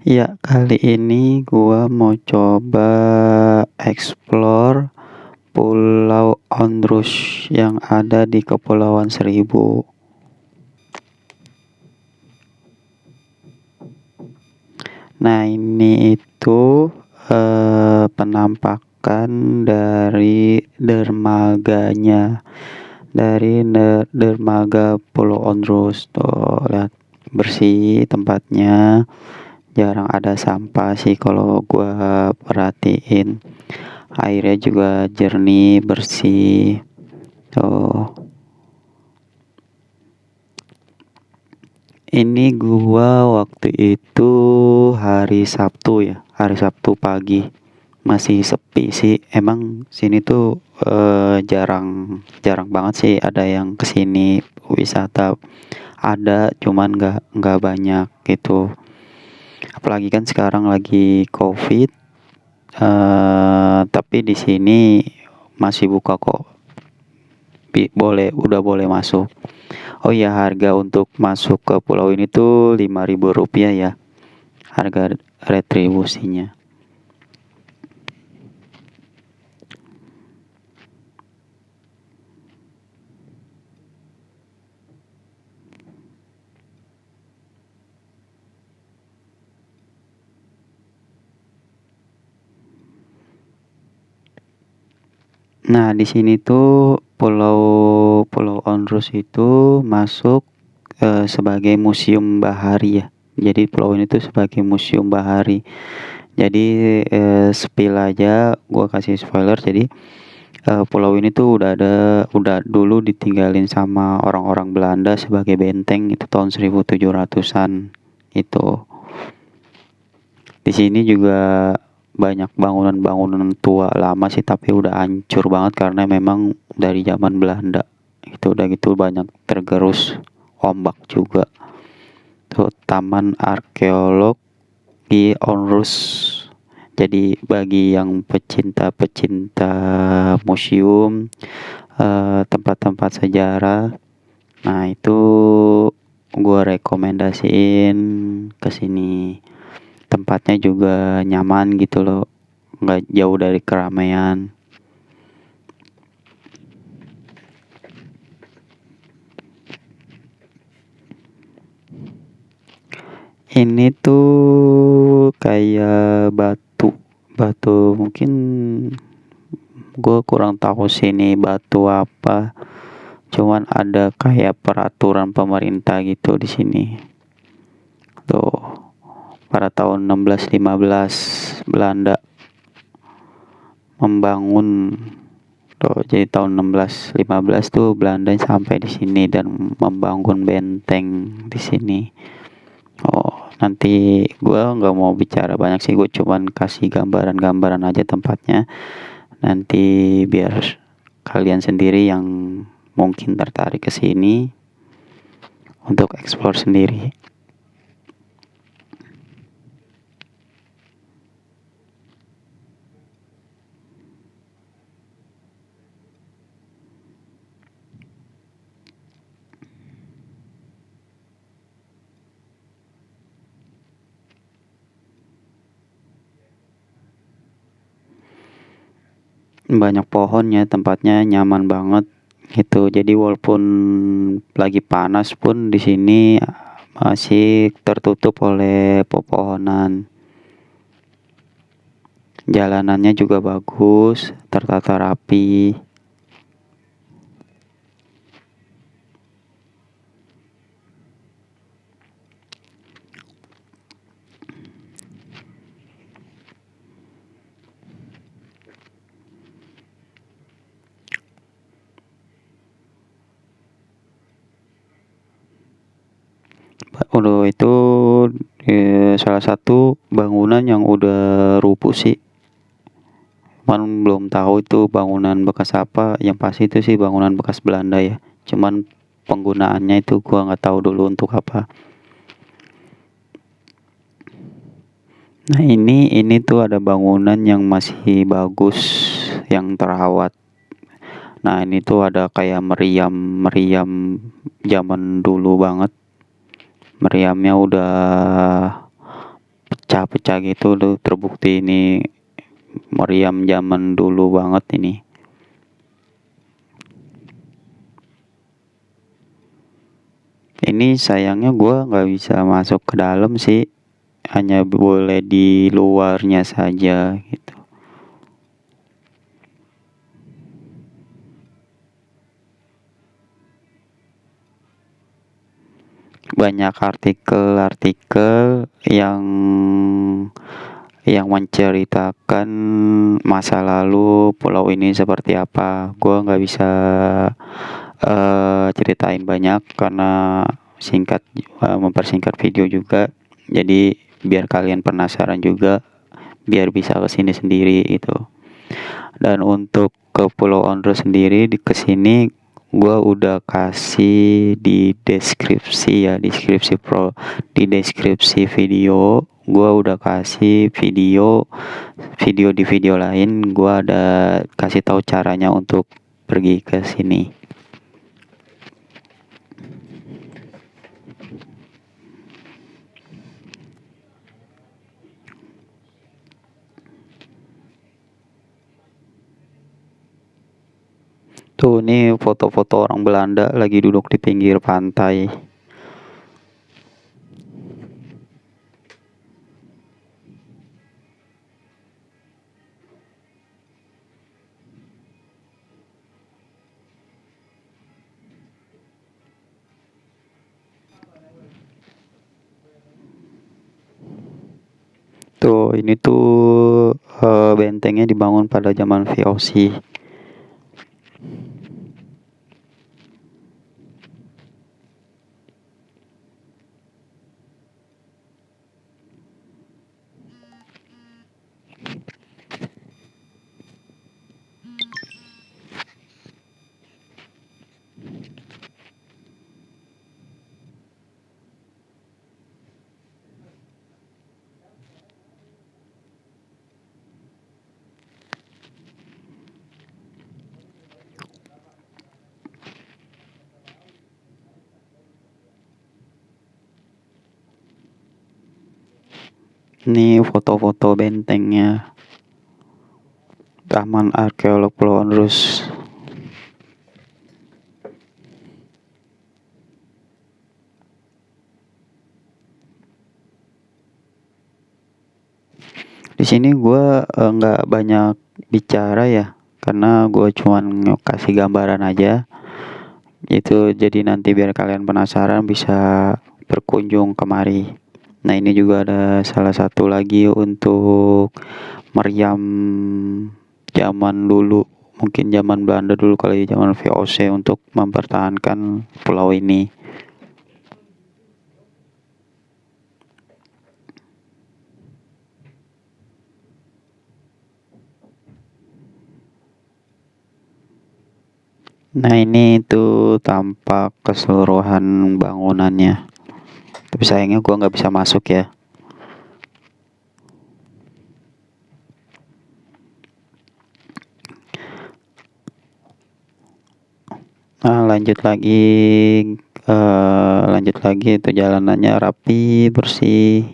Ya, kali ini gua mau coba explore Pulau Ondrus yang ada di Kepulauan Seribu. Nah, ini itu penampakan dari dermaganya, dari dermaga Pulau Ondrus. Tuh, lihat bersih tempatnya. Jarang ada sampah sih kalau gua perhatiin. Airnya juga jernih, bersih. Tuh. Ini gua waktu itu hari Sabtu ya, hari Sabtu pagi. Masih sepi sih. Emang sini tuh jarang jarang banget sih ada yang kesini wisata. Ada, cuman nggak banyak gitu. Apalagi kan sekarang lagi COVID. Tapi di sini masih buka kok. Udah boleh masuk. Oh iya, harga untuk masuk ke pulau ini tuh Rp5.000 ya. Harga retribusinya. Nah, di sini tuh Pulau Ondrus itu masuk sebagai museum bahari ya. Jadi pulau ini tuh sebagai museum bahari. Jadi spill aja, gua kasih spoiler. Jadi pulau ini tuh udah dulu ditinggalin sama orang-orang Belanda sebagai benteng itu tahun 1700-an itu. Di sini juga banyak bangunan-bangunan tua lama sih, tapi udah hancur banget karena memang dari zaman Belanda. Itu udah gitu banyak tergerus ombak juga. Tuh Taman Arkeologi Onrus. Jadi bagi yang pecinta-pecinta museum, tempat-tempat sejarah, nah itu gue rekomendasiin ke sini. Tempatnya juga nyaman gitu loh, nggak jauh dari keramaian. Ini tuh kayak batu mungkin gue kurang tahu sih ini batu apa. Cuman ada kayak peraturan pemerintah gitu di sini. Tuh, pada tahun 1615 Belanda membangun. Tuh, jadi tahun 1615 tuh Belanda sampai di sini dan membangun benteng di sini. Oh, nanti gue nggak mau bicara banyak sih, gue cuman kasih gambaran-gambaran aja tempatnya. Nanti biar kalian sendiri yang mungkin tertarik ke sini untuk explore sendiri. Banyak pohonnya, tempatnya nyaman banget gitu. Jadi walaupun lagi panas pun di sini masih tertutup oleh pepohonan. Jalanannya juga bagus, tertata rapi. Udah itu salah satu bangunan yang udah rubuh sih. Cuman belum tahu itu bangunan bekas apa. Yang pasti itu sih bangunan bekas Belanda ya. Cuman penggunaannya itu gua nggak tahu dulu untuk apa. Nah, ini tuh ada bangunan yang masih bagus, yang terawat. Nah, ini tuh ada kayak meriam zaman dulu banget. Meriamnya udah pecah-pecah gitu tuh, terbukti ini meriam zaman dulu banget ini. Ini sayangnya gua nggak bisa masuk ke dalam sih, hanya boleh di luarnya saja gitu. Banyak artikel-artikel yang menceritakan masa lalu pulau ini seperti apa. Gua nggak bisa ceritain banyak karena mempersingkat video juga. Jadi biar kalian penasaran juga, biar bisa kesini sendiri itu. Dan untuk ke Pulau Ondro sendiri di kesini gua udah kasih di deskripsi ya, di deskripsi video gua udah kasih di video lain gua ada kasih tahu caranya untuk pergi ke sini. Tuh nih foto-foto orang Belanda lagi duduk di pinggir pantai. Tuh ini tuh bentengnya dibangun pada zaman VOC. Nih foto-foto bentengnya. Taman Arkeolog Pulau Ondrus. Di sini gue nggak banyak bicara ya, karena gue cuman kasih gambaran aja. Itu jadi nanti biar kalian penasaran bisa berkunjung kemari. Nah ini juga ada salah satu lagi untuk meriam zaman dulu, mungkin zaman Belanda dulu kali, zaman VOC, untuk mempertahankan pulau ini. Nah ini tuh tampak keseluruhan bangunannya. Tapi sayangnya gua nggak bisa masuk ya. Nah lanjut lagi itu jalanannya rapi, bersih,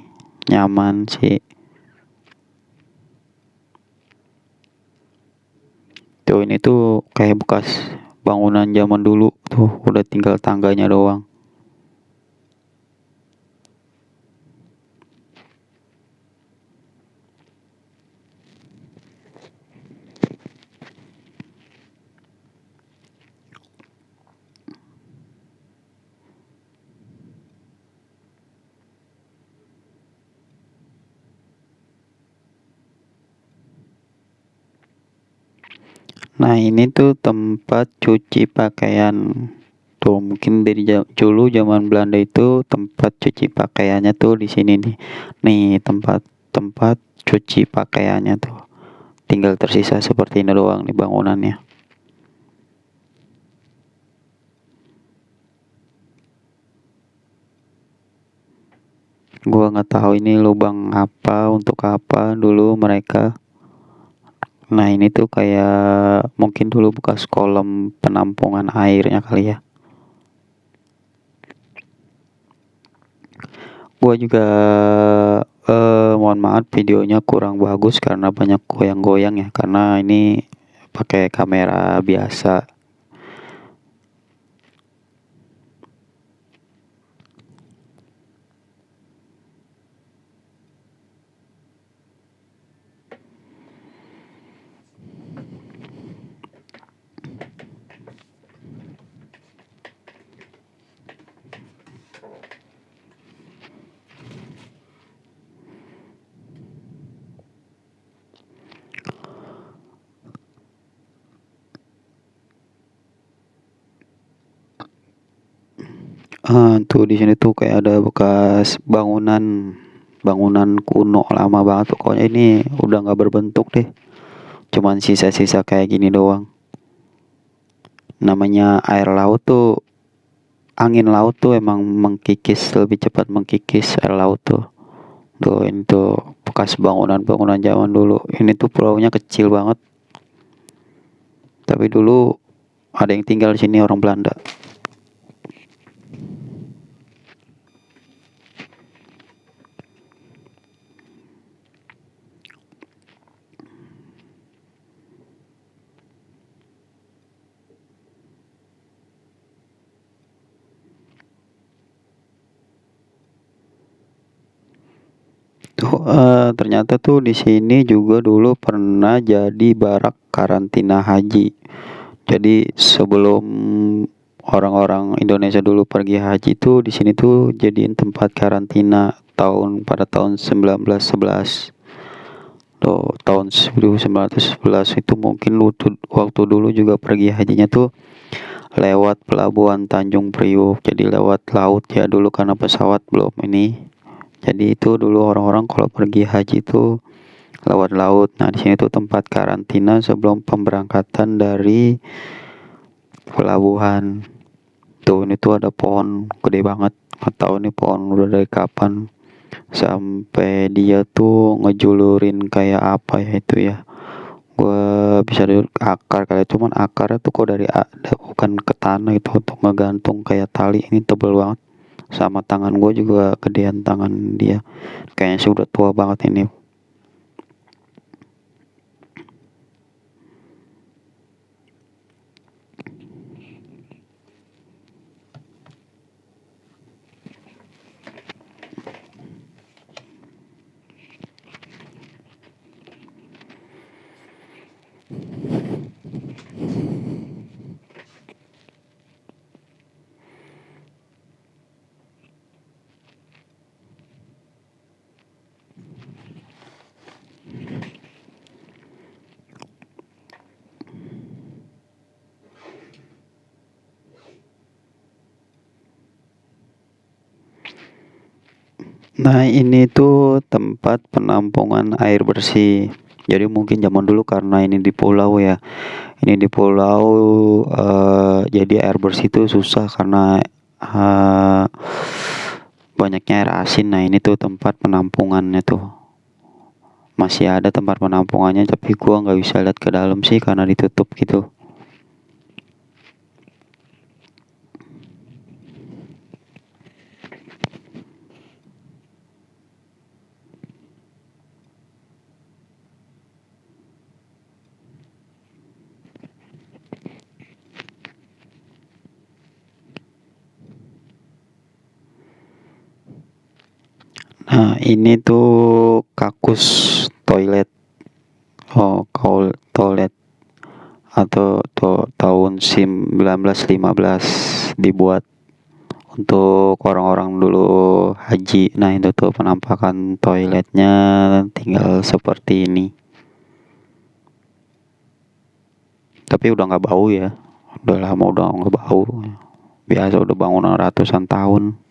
nyaman sih. Tuh ini tuh kayak bekas bangunan zaman dulu tuh, udah tinggal tangganya doang. Nah ini tuh tempat cuci pakaian. Tuh mungkin dari dulu zaman Belanda itu tempat cuci pakaiannya tuh di sini nih. Nih tempat cuci pakaiannya tuh. Tinggal tersisa seperti ini doang nih bangunannya. Gua nggak tahu ini lubang apa, untuk apa dulu mereka. Nah ini tuh kayak mungkin dulu bekas kolam penampungan airnya kali ya. Gua juga Mohon maaf videonya kurang bagus karena banyak goyang-goyang ya, karena ini pakai kamera biasa. Tuh di sini tuh kayak ada bekas bangunan bangunan kuno lama banget, pokoknya ini udah nggak berbentuk deh, cuman sisa-sisa kayak gini doang. Namanya air laut tuh, angin laut tuh emang mengkikis, lebih cepat mengkikis air laut tuh. Tuh ini tuh bekas bangunan-bangunan zaman dulu. Ini tuh pulaunya kecil banget, tapi dulu ada yang tinggal di sini, orang Belanda. Tuh, ternyata tuh di sini juga dulu pernah jadi barak karantina haji. Jadi sebelum orang-orang Indonesia dulu pergi haji tuh di sini tuh jadiin tempat karantina pada tahun 1911. Tuh tahun 1911 itu mungkin waktu dulu juga pergi hajinya tuh lewat pelabuhan Tanjung Priuk. Jadi lewat laut ya dulu karena pesawat belum ini. Jadi itu dulu orang-orang kalau pergi haji itu lewat laut. Nah, di sini tuh tempat karantina sebelum pemberangkatan dari pelabuhan. Tuh ini tuh ada pohon gede banget. Nggak tahu nih pohon udah dari kapan. Sampai dia tuh ngejulurin kayak apa ya itu ya. Gua bisa lihat akar kali, cuman akarnya tuh kok dari bukan ke tanah itu untuk ngegantung kayak tali. Ini tebel banget. Sama tangan gue juga gedean tangan dia. Kayaknya sih udah tua banget ini. Nah, ini tuh tempat penampungan air bersih. Jadi mungkin zaman dulu karena ini di pulau ya. Ini di pulau, jadi air bersih itu susah karena banyaknya air asin. Nah, ini tuh tempat penampungannya tuh. Masih ada tempat penampungannya, tapi gua nggak bisa lihat ke dalam sih karena ditutup gitu. Nah, ini tuh kakus toilet. Oh, toilet atau tahun 1915 dibuat untuk orang-orang dulu haji. Nah, itu tuh penampakan toiletnya tinggal seperti ini. Tapi udah nggak bau ya. Udah lama udah nggak bau. Biasa udah bangunan ratusan tahun.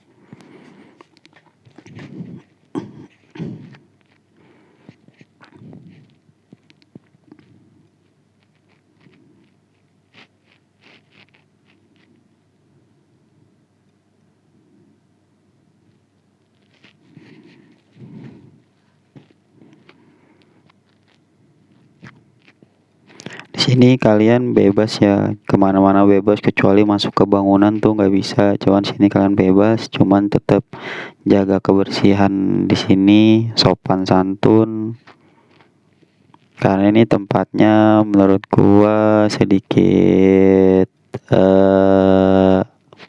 Di Sini kalian bebas ya, kemana-mana bebas kecuali masuk ke bangunan tuh nggak bisa. Cuman sini kalian bebas, cuman tetap jaga kebersihan di sini, sopan santun. Karena ini tempatnya menurut gua sedikit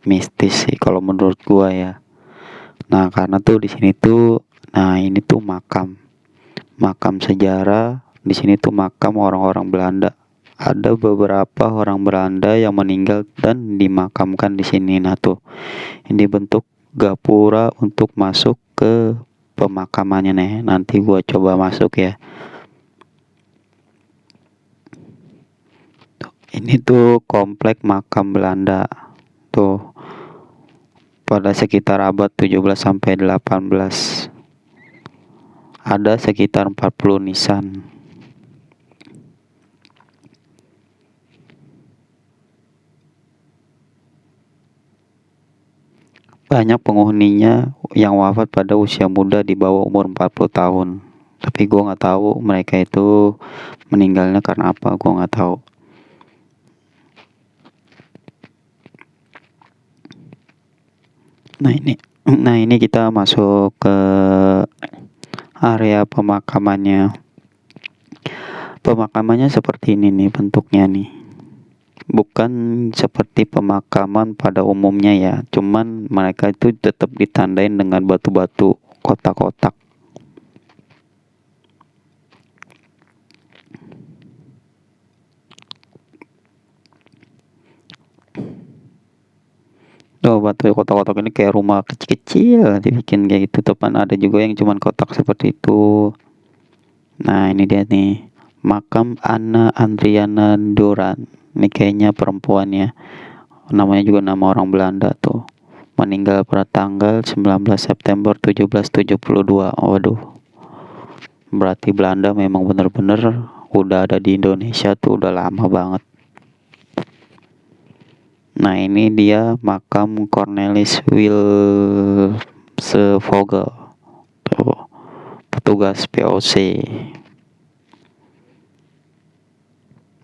mistis sih kalau menurut gua ya. Nah, karena tuh di sini tuh, nah ini tuh makam sejarah. Di sini tuh makam orang-orang Belanda. Ada beberapa orang Belanda yang meninggal dan dimakamkan di sini. Nah tuh, ini bentuk gapura untuk masuk ke pemakamannya nih. Nanti gua coba masuk ya. Ini tuh komplek makam Belanda. Tuh, pada sekitar abad 17 sampai 18. Ada sekitar 40 nisan. Banyak penghuninya yang wafat pada usia muda di bawah umur 40 tahun. Tapi gue nggak tahu mereka itu meninggalnya karena apa, gue nggak tahu. Nah ini kita masuk ke area pemakamannya. Pemakamannya seperti ini nih bentuknya nih. Bukan seperti pemakaman pada umumnya ya, cuman mereka itu tetap ditandain dengan batu-batu kotak-kotak. Tuh batu kotak-kotak ini kayak rumah kecil-kecil dibikin kayak gitu. Tepan ada juga yang cuman kotak seperti itu. Nah ini dia nih, makam Anna Andriana Doran. Ini kayaknya perempuan ya. Namanya juga nama orang Belanda tuh. Meninggal pada tanggal 19 September 1772. Waduh. Berarti Belanda memang bener-bener udah ada di Indonesia tuh udah lama banget. Nah ini dia makam Cornelis Wilsevogel. Tuh, petugas POC.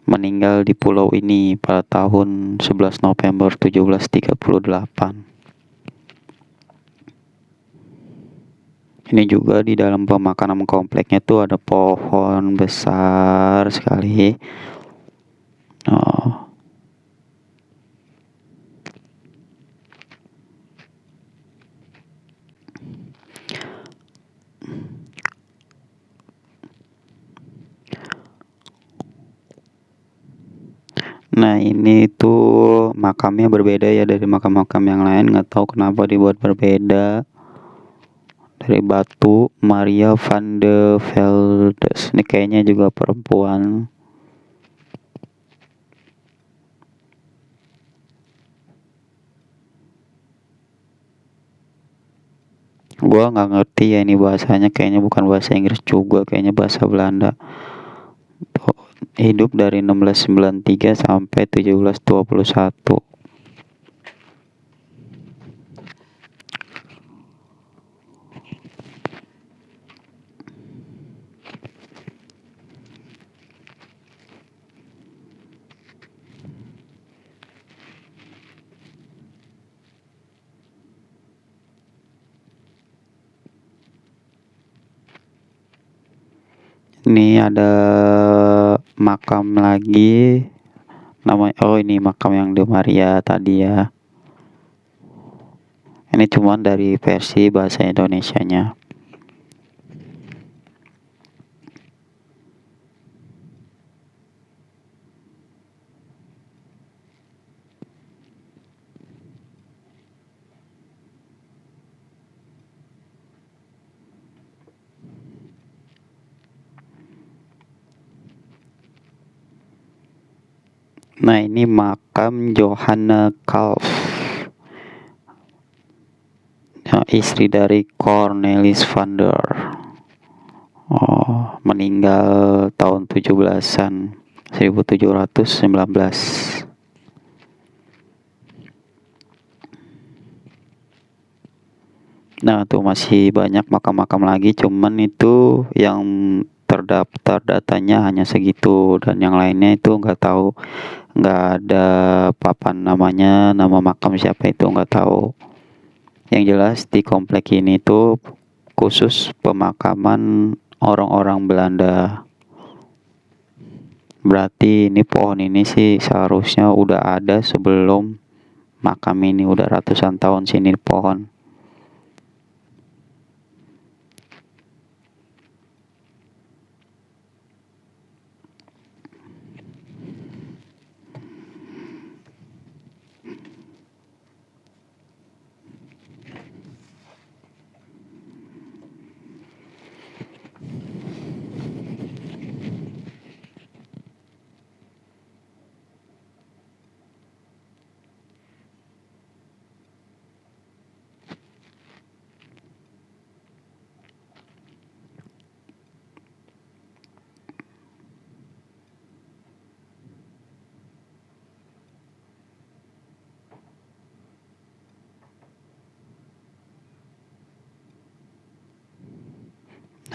Meninggal di pulau ini pada tahun 11 November 1738. Ini juga di dalam pemakaman kompleknya tuh ada pohon besar sekali. Oh. Nah ini tuh makamnya berbeda ya dari makam-makam yang lain. Nggak tahu kenapa dibuat berbeda. Dari batu Maria van de Veldes. Ini kayaknya juga perempuan. Gua nggak ngerti ya ini bahasanya, kayaknya bukan bahasa Inggris juga, kayaknya bahasa Belanda. Tuh, hidup dari 1693 sampai 1721. Ini ada makam lagi. Namanya, oh ini makam yang di Maria tadi ya. Ini cuman dari versi bahasa Indonesianya. Nah ini makam Johanna Calf, istri dari Cornelis van der. Oh, meninggal tahun 17-an 1719. Nah tuh masih banyak makam-makam lagi, cuman itu yang terdaftar datanya hanya segitu dan yang lainnya itu nggak tahu, nggak ada papan namanya, nama makam siapa itu nggak tahu. Yang jelas di komplek ini tuh khusus pemakaman orang-orang Belanda. Berarti ini pohon ini sih seharusnya udah ada sebelum makam ini, udah ratusan tahun sini pohon.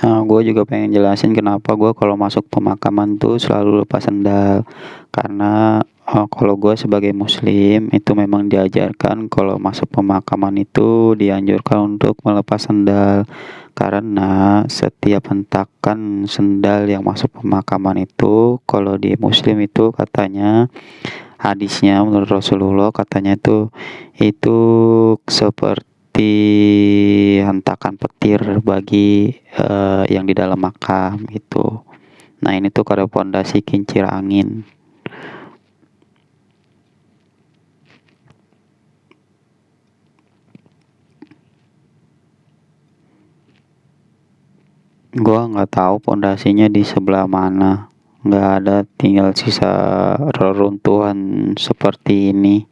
Nah, gue juga pengen jelasin kenapa gue kalau masuk pemakaman tuh selalu lepas sendal. Karena kalau gue sebagai muslim itu memang diajarkan kalau masuk pemakaman itu dianjurkan untuk melepas sendal. Karena setiap hentakan sendal yang masuk pemakaman itu, kalau di muslim itu katanya, hadisnya menurut Rasulullah katanya itu seperti hentakan petir bagi yang di dalam makam itu. Nah ini tuh kada pondasi kincir angin. Gua nggak tahu pondasinya di sebelah mana. Nggak ada, tinggal sisa reruntuhan seperti ini.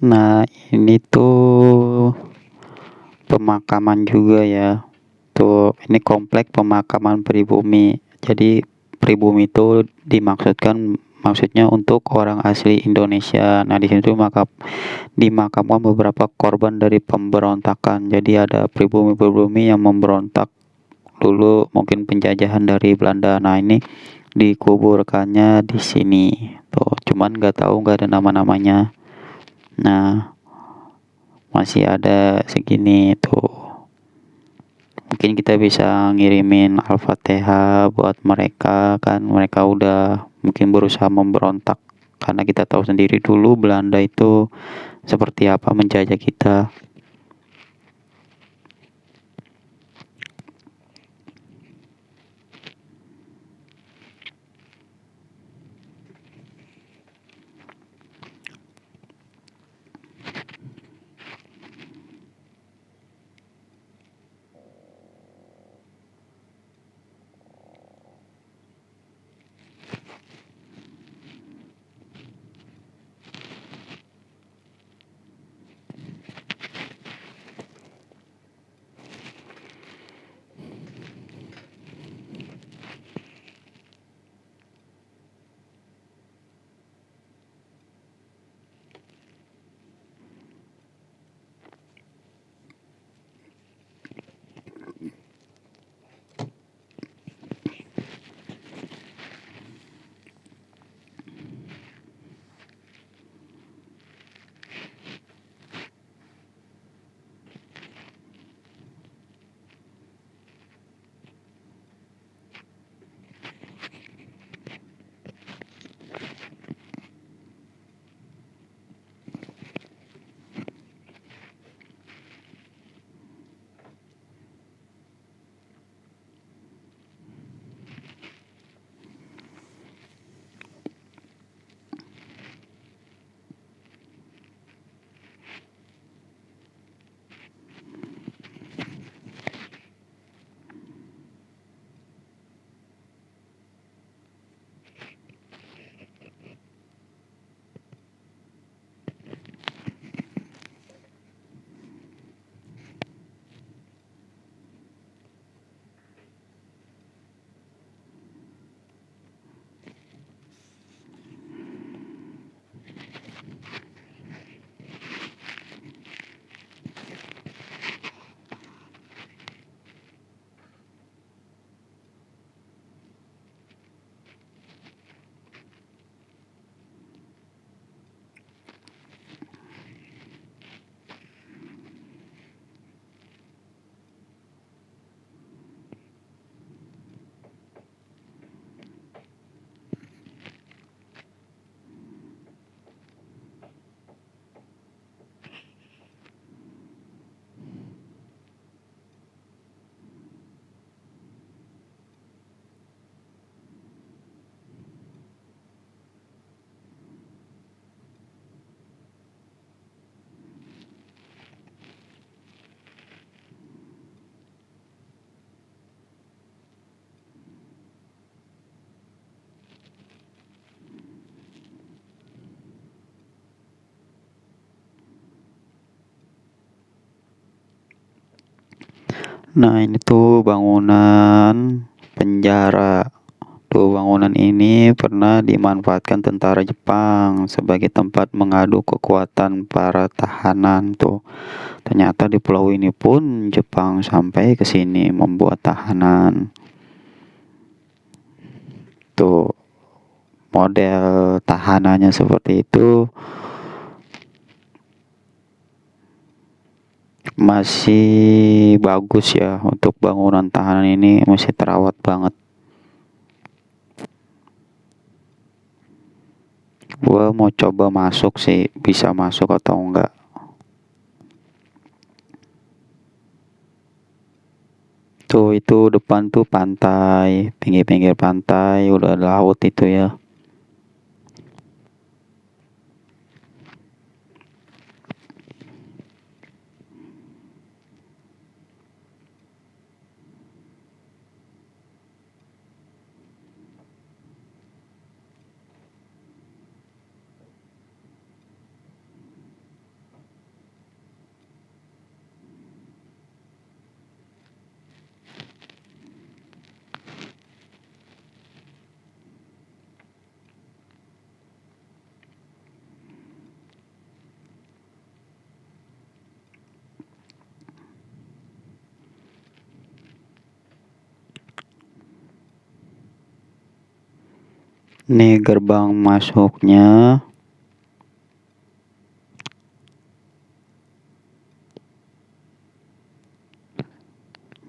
Nah ini tuh pemakaman juga ya. Tuh ini komplek pemakaman pribumi. Jadi pribumi itu maksudnya untuk orang asli Indonesia. Nah di sini tuh dimakamkan beberapa korban dari pemberontakan. Jadi ada pribumi-pribumi yang memberontak dulu, mungkin penjajahan dari Belanda. Nah ini dikuburkannya di sini. Tuh, cuman nggak ada nama-namanya. Nah, masih ada segini tuh. Mungkin kita bisa ngirimin Al-Fatihah buat mereka, kan mereka udah mungkin berusaha memberontak, karena kita tahu sendiri dulu Belanda itu seperti apa menjajah kita. Nah, ini tuh bangunan penjara. Tuh, bangunan ini pernah dimanfaatkan tentara Jepang sebagai tempat mengadu kekuatan para tahanan tuh. Ternyata di pulau ini pun Jepang sampai ke sini membuat tahanan. Tuh, model tahanannya seperti itu. Masih bagus ya, untuk bangunan tahanan ini masih terawat banget. Gue mau coba masuk sih, bisa masuk atau enggak. Tuh, itu depan tuh pantai, pinggir-pinggir pantai udah ada laut itu ya. Nih gerbang masuknya.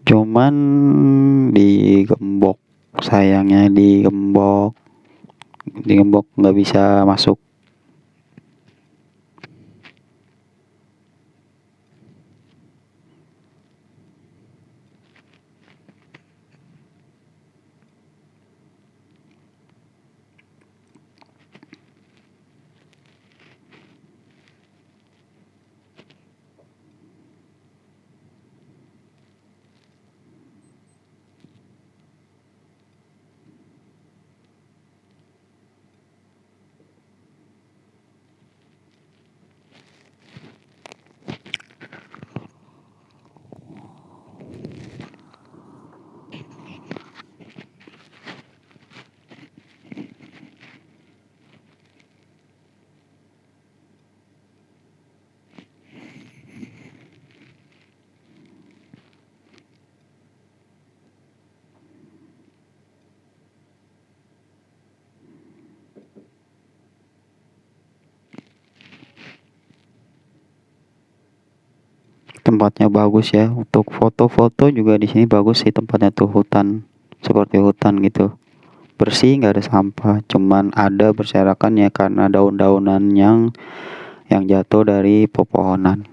Cuman digembok, sayangnya digembok nggak bisa masuk. Tempatnya bagus ya, untuk foto-foto juga di sini bagus sih tempatnya tuh, hutan, seperti hutan gitu. Bersih, nggak ada sampah, cuman ada berserakan ya karena daun-daunan yang jatuh dari pepohonan.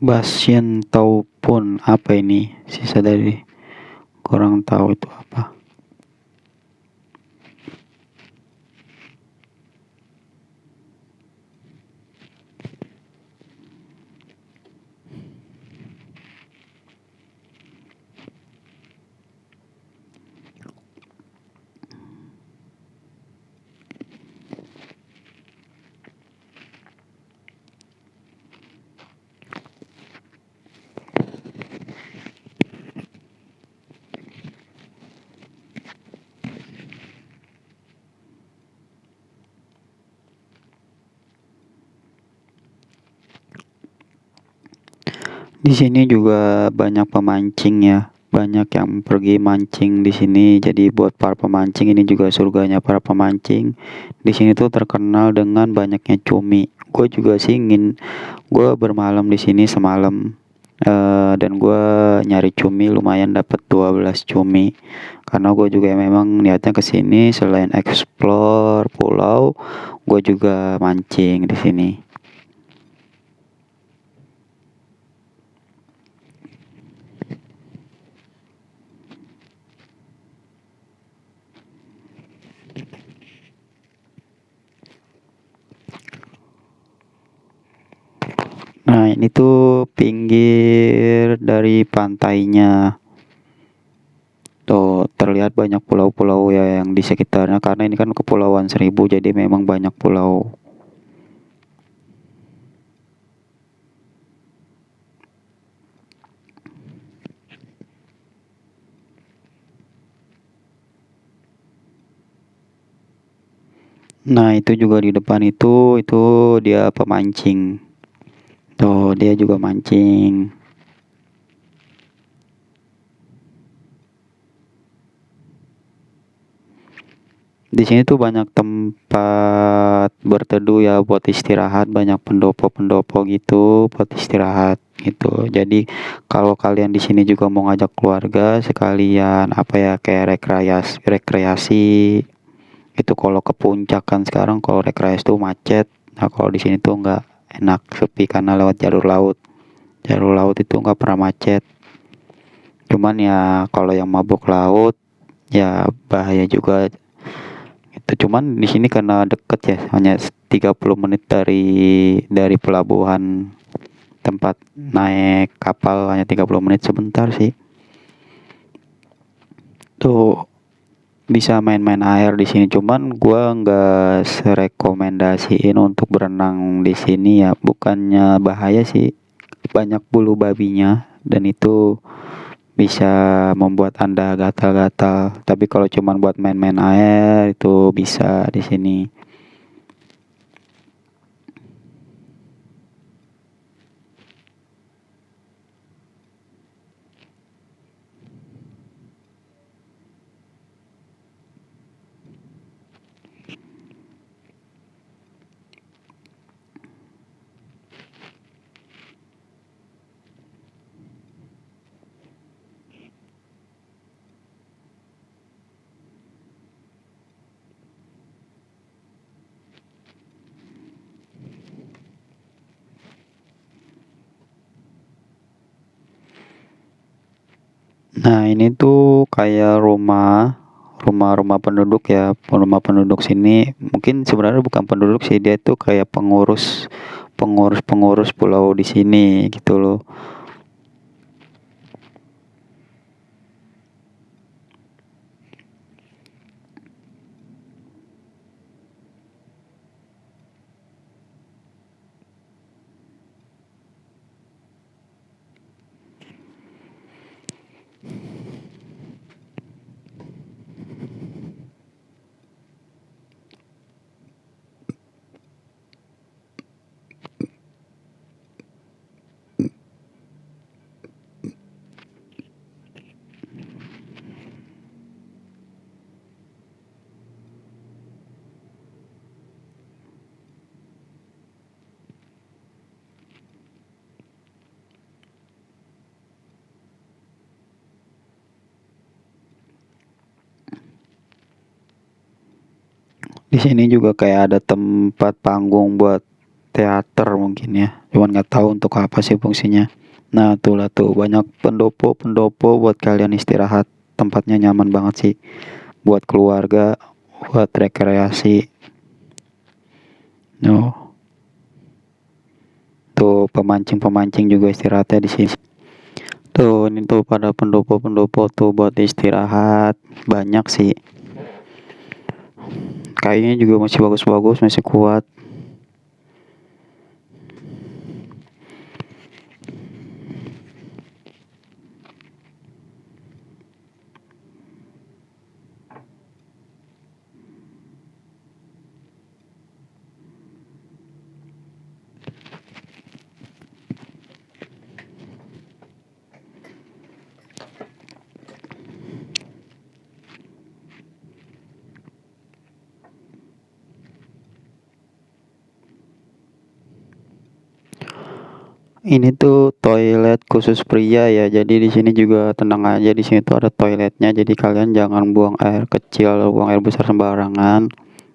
Basien pun apa ini? Sisa dari, kurang tahu itu apa. Di sini juga banyak pemancing ya, banyak yang pergi mancing di sini. Jadi buat para pemancing ini juga surganya para pemancing. Di sini tuh terkenal dengan banyaknya cumi. Gue juga sih gue bermalam di sini semalam. Dan gue nyari cumi lumayan dapat 12 cumi. Karena gue juga memang niatnya ke sini selain explore pulau, gue juga mancing di sini. Nah, ini tuh pinggir dari pantainya. Tuh terlihat banyak pulau-pulau ya yang di sekitarnya karena ini kan Kepulauan Seribu jadi memang banyak pulau. Nah, itu juga di depan itu dia pemancing. Tuh, dia juga mancing. Di sini tuh banyak tempat berteduh ya buat istirahat, banyak pendopo-pendopo gitu buat istirahat gitu. Jadi kalau kalian di sini juga mau ngajak keluarga sekalian apa ya kayak rekreasi, rekreasi itu kalau ke puncak kan sekarang kalau rekreasi tuh macet. Nah, kalau di sini tuh nggak enak sepi karena lewat jalur laut. Jalur laut itu nggak pernah macet. Cuman ya kalau yang mabuk laut ya bahaya juga. Itu cuman di sini karena deket ya, hanya 30 menit dari pelabuhan tempat naik kapal hanya 30 menit sebentar sih. Tuh bisa main-main air di sini cuman gua nggak serekomendasiin untuk berenang di sini ya bukannya bahaya sih banyak bulu babinya dan itu bisa membuat anda gatal-gatal tapi kalau cuman buat main-main air itu bisa di sini. Nah, ini tuh kayak rumah-rumah penduduk ya. Rumah penduduk sini mungkin sebenarnya bukan penduduk sih, dia tuh kayak pengurus pulau di sini gitu loh. Di sini juga kayak ada tempat panggung buat teater mungkin ya. Cuman nggak tahu untuk apa sih fungsinya. Nah, tuh lah tuh banyak pendopo-pendopo buat kalian istirahat. Tempatnya nyaman banget sih buat keluarga, buat rekreasi. No. Tuh pemancing-pemancing juga istirahatnya di sini. Tuh ini tuh pada pendopo-pendopo tuh buat istirahat banyak sih. Kayaknya juga masih bagus-bagus, masih kuat. Ini tuh toilet khusus pria ya. Jadi di sini juga tenang aja. Di sini tuh ada toiletnya. Jadi kalian jangan buang air kecil, buang air besar sembarangan.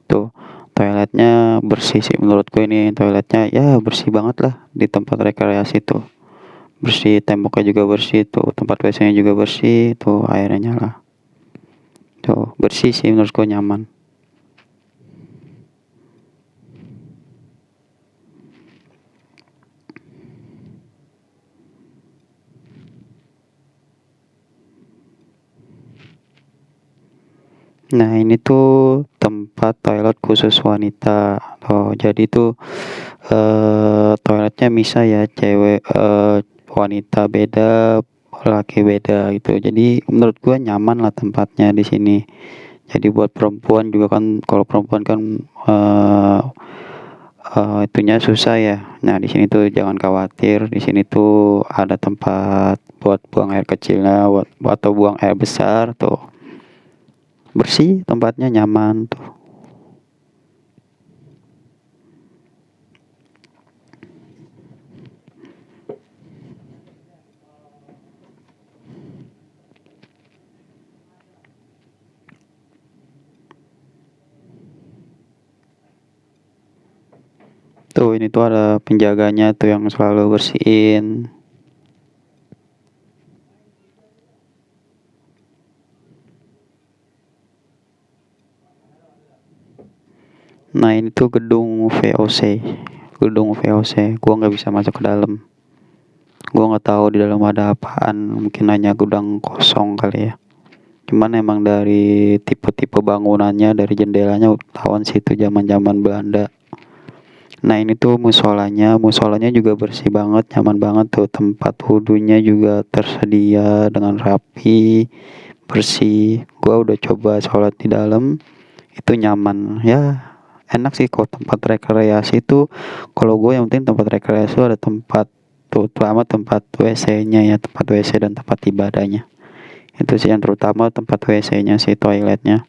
Tuh toiletnya bersih sih menurutku ini toiletnya ya bersih banget lah di tempat rekreasi tuh. Bersih, temboknya juga bersih tuh, tempat WC-nya juga bersih, tuh airnya nyala. Tuh bersih sih menurutku nyaman. Nah, ini tuh tempat toilet khusus wanita. Oh, jadi tuh toiletnya misah ya, cewek wanita beda, laki beda gitu. Jadi menurut gua nyaman lah tempatnya di sini. Jadi buat perempuan juga kan, kalau perempuan kan itunya susah ya. Nah, di sini tuh jangan khawatir. Di sini tuh ada tempat buat buang air kecilnya, atau buang air besar tuh. Bersih, tempatnya nyaman tuh. Tuh, ini tuh ada penjaganya tuh yang selalu bersihin. Nah, ini tuh gedung VOC. Gedung VOC. Gua nggak bisa masuk ke dalam. Gua nggak tahu di dalam ada apaan. Mungkin hanya gudang kosong kali ya. Cuman emang dari tipe-tipe bangunannya, dari jendelanya tawan sih itu zaman-zaman Belanda. Nah, ini tuh musolanya. Musolanya juga bersih banget, nyaman banget tuh. Tempat wudhunya juga tersedia dengan rapi, bersih. Gua udah coba sholat di dalam, itu nyaman. Ya, enak sih kalau tempat rekreasi itu. Kalau gue yang penting tempat rekreasi itu ada tempat, terutama tempat WC-nya ya, tempat WC dan tempat ibadahnya. Itu sih yang terutama, tempat WC-nya sih, toiletnya.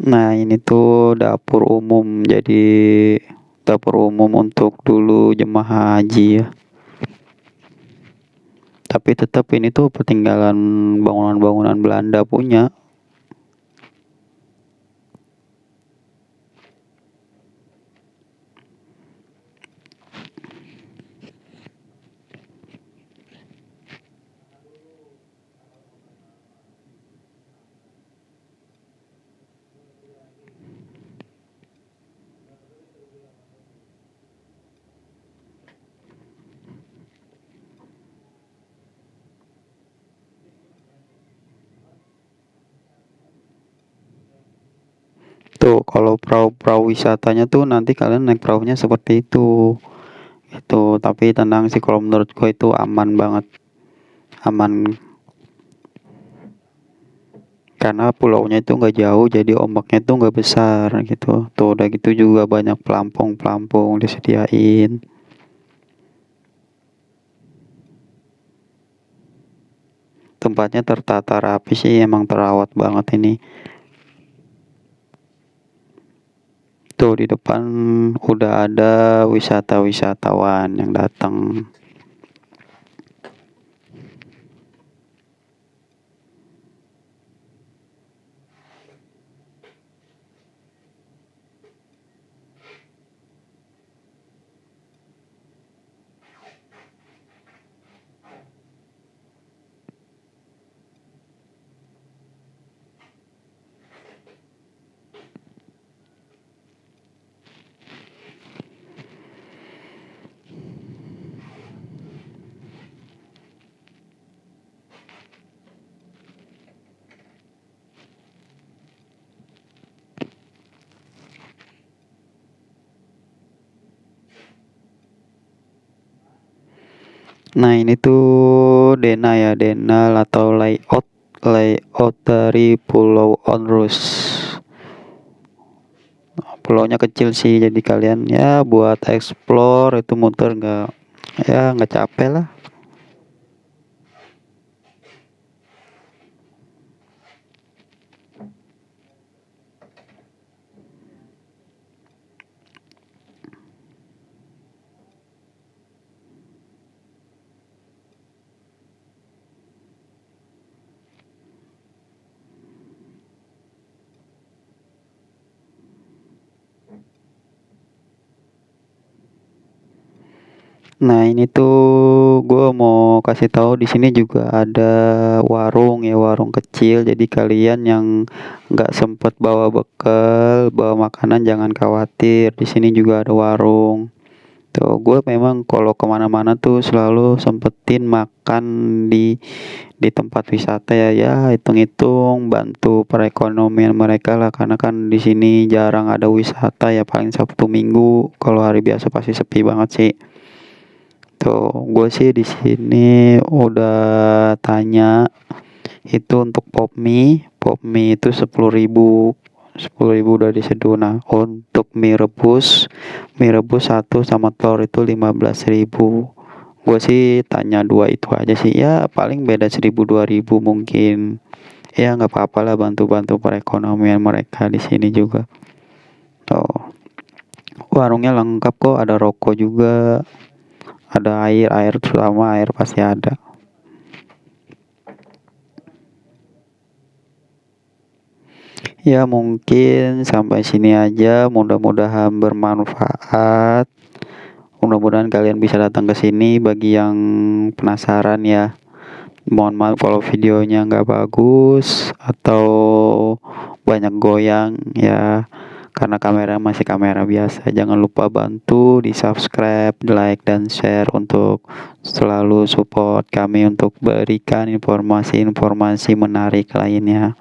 Nah, ini tuh dapur umum. Jadi dapur umum untuk dulu jemaah haji ya. Tapi tetap ini tuh peninggalan bangunan-bangunan Belanda punya. Tuh, kalau perahu-perahu wisatanya tuh nanti kalian naik perahunya seperti itu. Itu, tapi tenang sih, kalau menurut gue itu aman banget. Aman, karena pulaunya itu nggak jauh, jadi ombaknya itu nggak besar gitu. Tuh, udah gitu juga banyak pelampung-pelampung disediain. Tempatnya tertata rapi sih, emang terawat banget ini. Tuh, di depan udah ada wisatawan yang datang. Nah, ini tuh Dena ya, Dena atau layout dari Pulau Onrus. Pulaunya kecil sih, jadi kalian ya buat explore itu muter nggak capek lah. Nah, ini tuh gue mau kasih tahu, di sini juga ada warung ya, warung kecil. Jadi kalian yang nggak sempet bawa bekal, bawa makanan, jangan khawatir. Di sini juga ada warung. Tuh, gitu. Gue memang kalau kemana-mana tuh selalu sempetin makan di tempat wisata ya. Ya hitung-hitung bantu perekonomian mereka lah, karena kan di sini jarang ada wisata ya, paling Sabtu Minggu. Kalau hari biasa pasti sepi banget sih. Tuh, gue sih di sini udah tanya itu untuk pop mie itu 10.000, 10.000 udah diseduh. Nah, untuk mie rebus satu sama telur itu 15.000. Gue sih tanya dua itu aja sih, ya paling beda 1.000 2.000 mungkin. Ya nggak apa-apa lah, bantu-bantu perekonomian mereka di sini juga. Tuh, warungnya lengkap kok, ada rokok juga, ada air terutama air pasti ada. Ya mungkin sampai sini aja, mudah-mudahan bermanfaat. Mudah-mudahan kalian bisa datang ke sini. Bagi yang penasaran ya, mohon maaf kalau videonya nggak bagus atau banyak goyang ya, karena kamera masih kamera biasa. Jangan lupa bantu di subscribe, like, dan share untuk selalu support kami untuk berikan informasi-informasi menarik lainnya.